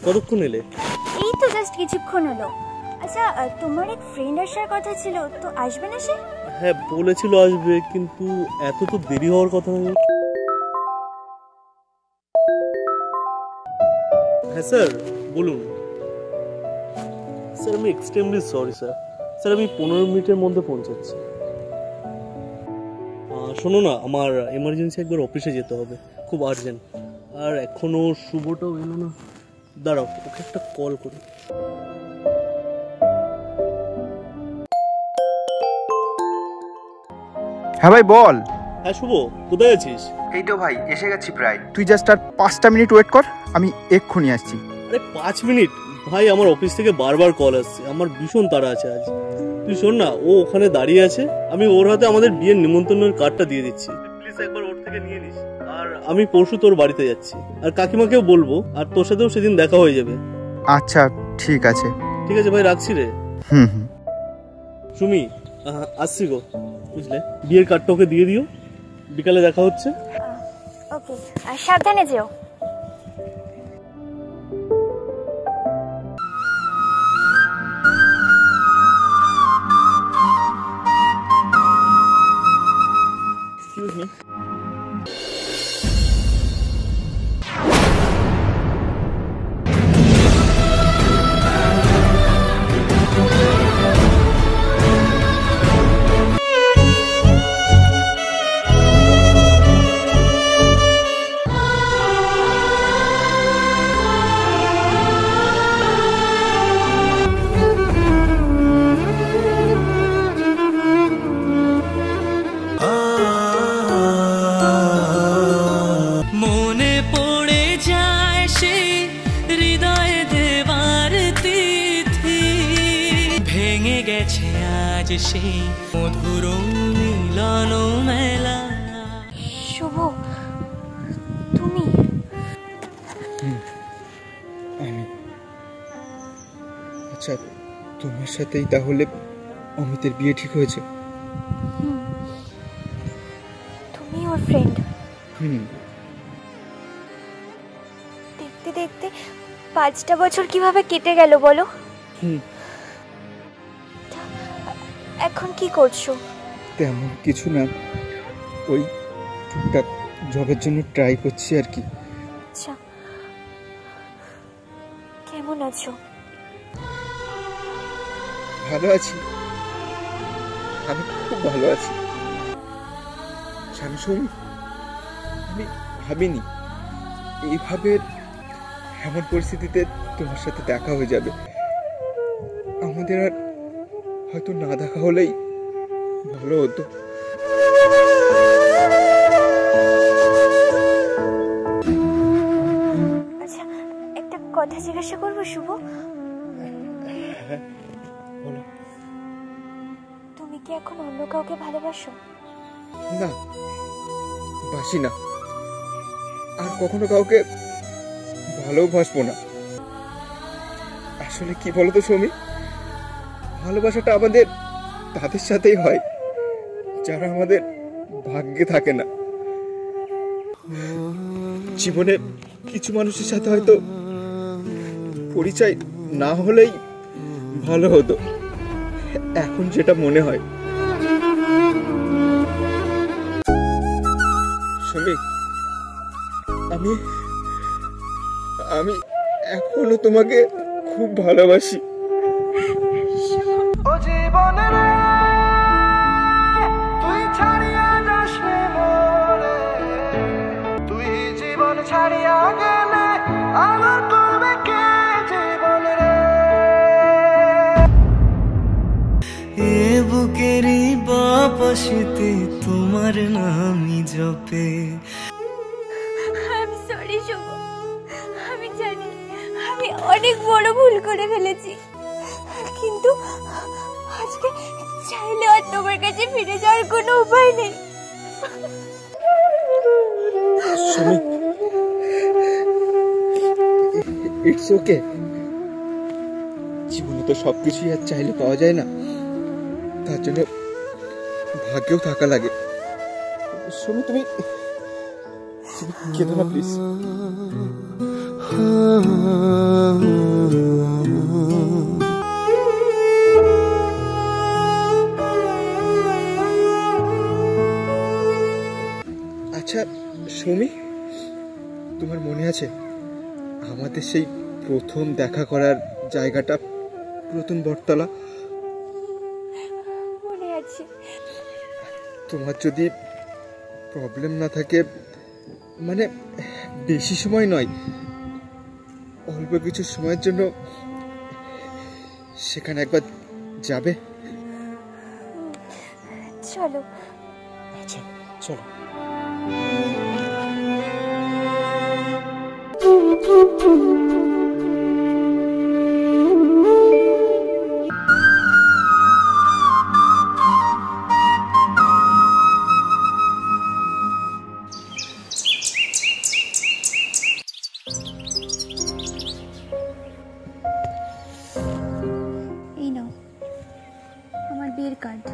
কতক্ষণ এলে? এই তো জাস্ট কিছুক্ষণ হলো। আচ্ছা, তোমার এক ফ্রেন্ড আসার কথা ছিল, তো আসবে না সে? হ্যাঁ বলেছিল আসবে, কিন্তু এত তো দেরি হওয়ার কথা নয়। হ্যাঁ স্যার বলুন। স্যার আমি এক্সট্রিমলি সরি স্যার। স্যার আমি 15 মিনিটের মধ্যে পৌঁছাচ্ছি। শোনো না, আমার এমার্জেন্সি একবার অফিসে যেতে হবে, খুব আর্জেন্ট। আর এখনো শুভটাও এলো না। দাঁড়াও, ওকে একটা কল করি। হ্যাঁ ভাই বল। হ্যাঁ শুভ, কোথায় আছিস? এই তো ভাই এসে গেছি প্রায়। তুই জাস্ট আর 5টা মিনিট ওয়েট কর, আমি এক্ষুনি আসছি। আরে 5 মিনিট? ভাই আমার অফিস থেকে বারবার কল আসছে, আমার ভীষণ তাড়া আছে আজ। তুই শোন না, ও ওখানে দাঁড়িয়ে আছে, আমি ওর হাতে আমাদের বিয়ের নিমন্ত্রণের কার্ডটা দিয়ে দিচ্ছি, প্লিজ একবার ওর থেকে নিয়ে নিস। আর আমি পরশু তোর বাড়িতে যাচ্ছি, আর কাকিমাকেও বলবো, আর তোর সাথেও সেদিন দেখা হয়ে যাবে। আচ্ছা ঠিক আছে। ঠিক আছে ভাই, রাখছি রে। হুম। সুমি আসছি গো, বুঝলে? বিয়ের কার্ডটা ওকে দিয়ে দিও, বিকালে দেখা হচ্ছে। ওকে, আর সাবধানে যেও। Excuse me. সেই মধুর মিলন মেলা। শুভ, তুমি? আমি। আচ্ছা তোমার সাথেই তাহলে অমিতের বিয়ে ঠিক হয়েছে? তুমি ওর ফ্রেন্ড? দেখতে দেখতে 5টা বছর কিভাবে কেটে গেল বলো। এখন কি করছো? তেমন কিছু না, ওই টুকটাক জবের জন্য ট্রাই করছি আর কি। আচ্ছা, কেমন আছো? ভালো আছি, আমি খুব ভালো আছি। জানো সৌমি, আমি ভাবিনি এইভাবে এমন পরিস্থিতিতে তোমার সাথে দেখা হয়ে যাবে। আমাদের আর হয়তো না দেখা হলেই ভালো হতো। আচ্ছা, একটা কথা জিজ্ঞাসা করবো শুভ? বলো। তুমি কি এখন অন্য কাউকে ভালোবাসো? না, বাসি না, আর কখনো কাউকে ভালোবাসবো না। আসলে কি বলতো সৌমি, ভালোবাসাটা আমাদের তাদের সাথেই হয় যারা আমাদের ভাগ্যে থাকে না। জীবনে কিছু মানুষের সাথে হয়তো পরিচয় না হলেই ভালো হতো, এখন যেটা মনে হয়। সৌমি, আমি এখনো তোমাকে খুব ভালোবাসি। ও জীবন রে, তুই ছাড়িয়া যাস মোরে, তুই জীবন ছাড়িয়া গেলে আমার করবে কে জীবন রে। এ বুকেরই বাপাশিতে তোমার নামই জপে। সরি শুভ, আমি জানি আমি অনেক বড় ভুল করে ফেলেছি, কিন্তু আজকে চাইলে আর তোমার কাছে ফিরে যাওয়ার কোনো উপায় নেই। ইটস ওকে, জীবনে তো সবকিছুই আর চাইলে পাওয়া যায় না, তার জন্য ভাগ্যেও থাকা লাগে। তুমি কেঁদো না প্লিজ। আচ্ছা সুমি, তোমার মনে আছে আমাদের সেই প্রথম দেখা করার জায়গাটা, প্রথম বটতলা? মনে আছে। তোমার যদি প্রবলেম না থাকে, মানে বেশি সময় নয়, অল্প কিছু সময়ের জন্য সেখানে একবার যাবে? চলো। আচ্ছা চলো। এই নাও আমার বিয়ের কার্ড।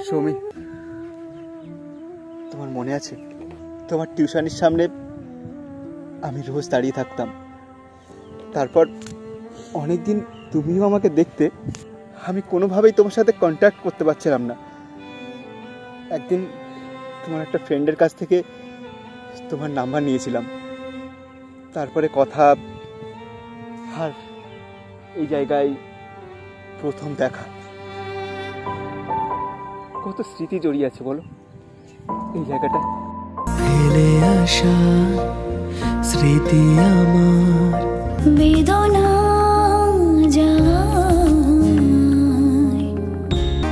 সৌমি, তোমার মনে আছে তোমার টিউশনির সামনে আমি রোজ দাঁড়িয়ে থাকতাম? তারপর অনেকদিন তুমিও আমাকে দেখতে, আমি কোনোভাবেই তোমার সাথে কন্ট্যাক্ট করতে পারছিলাম না। একদিন তোমার একটা ফ্রেন্ডের কাছ থেকে তোমার নাম্বার নিয়েছিলাম, তারপরে কথা, আর এই জায়গায় প্রথম দেখা। কত স্মৃতি জড়িয়ে আছে বলো এই জায়গাটা। ফেলে আসা স্মৃতি আমার বেদনা যায়,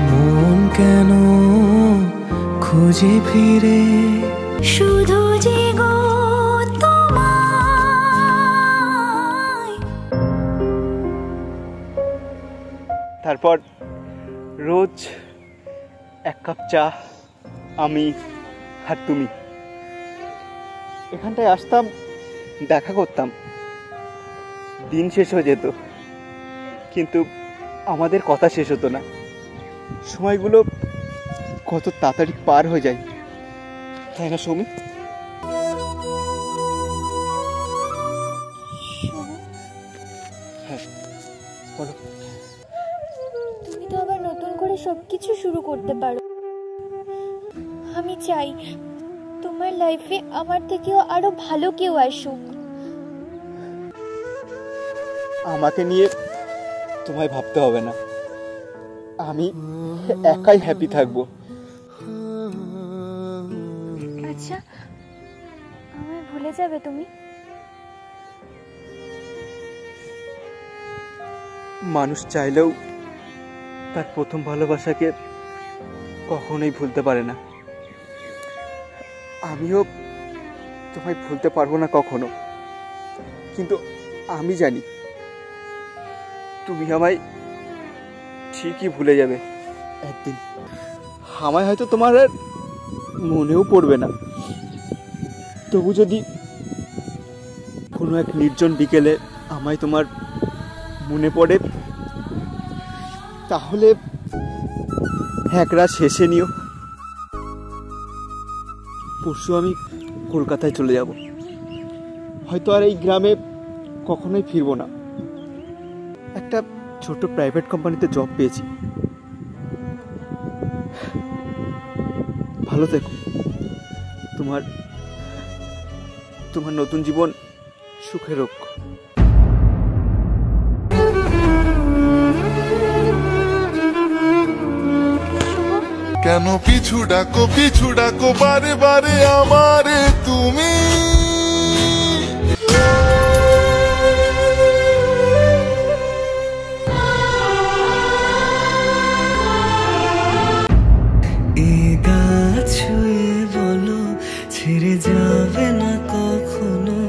মন কেন খুঁজে ফিরে শুধু যে গো তোমায়। তারপর রোজ এক কাপ চা আমি আর তুমি এখানটায় আসতাম, দেখা করতাম, দিন শেষ হয়ে যেত কিন্তু আমাদের কথা শেষ হতো না। সময়গুলো কত তাড়াতাড়ি পার হয়ে যায়, তাই না সৌমি? হ্যাঁ বলো। তুমি তো আবার নতুন করে সবকিছু শুরু করতে পারো। আমি চাই তোমার লাইফে আমার থেকেও আরো ভালো কেউ আসুক। আমাকে নিয়ে তোমায় ভাবতে হবে না, আমি একাই হ্যাপি থাকবো। আচ্ছা, আমায় ভুলে যাবে তুমি? মানুষ চাইলেও তার প্রথম ভালোবাসাকে কখনোই ভুলতে পারে না। আমিও তোমায় ভুলতে পারবো না কখনো, কিন্তু আমি জানি তুমি আমায় ঠিকই ভুলে যাবে একদিন। আমায় হয়তো তোমার আর মনেও পড়বে না, তবু যদি কোনো এক নির্জন বিকেলে আমায় তোমার মনে পড়ে, তাহলে এক রাত শেষে নিও। পরশু আমি কলকাতায় চলে যাব, হয়তো আর এই গ্রামে কখনোই ফিরবো না। একটা ছোট প্রাইভেট কোম্পানিতে জব পেয়েছি। ভালো থেকো, তোমার নতুন জীবন সুখে হোক। কেন পিছু ডাকো বারে বারে আমারে তুমি? এ গাছ ছুঁয়ে বলো ছেড়ে যাবে না কখনো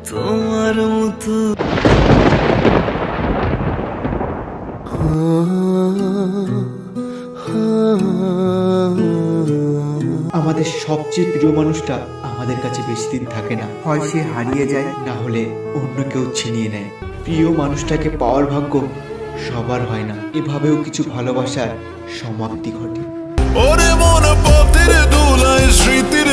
তোমার মতো। আমাদের সবচেয়ে প্রিয় মানুষটা আমাদের কাছে বেশি দিন থাকে না, হয় সে হারিয়ে যায়, না হলে অন্য কেউ ছিনিয়ে নেয়। প্রিয় মানুষটাকে পাওয়ার ভাগ্য সবার হয় না, এভাবেও কিছু ভালোবাসার সমাপ্তি ঘটে। ওরে মন পথের দুলায় স্মৃতির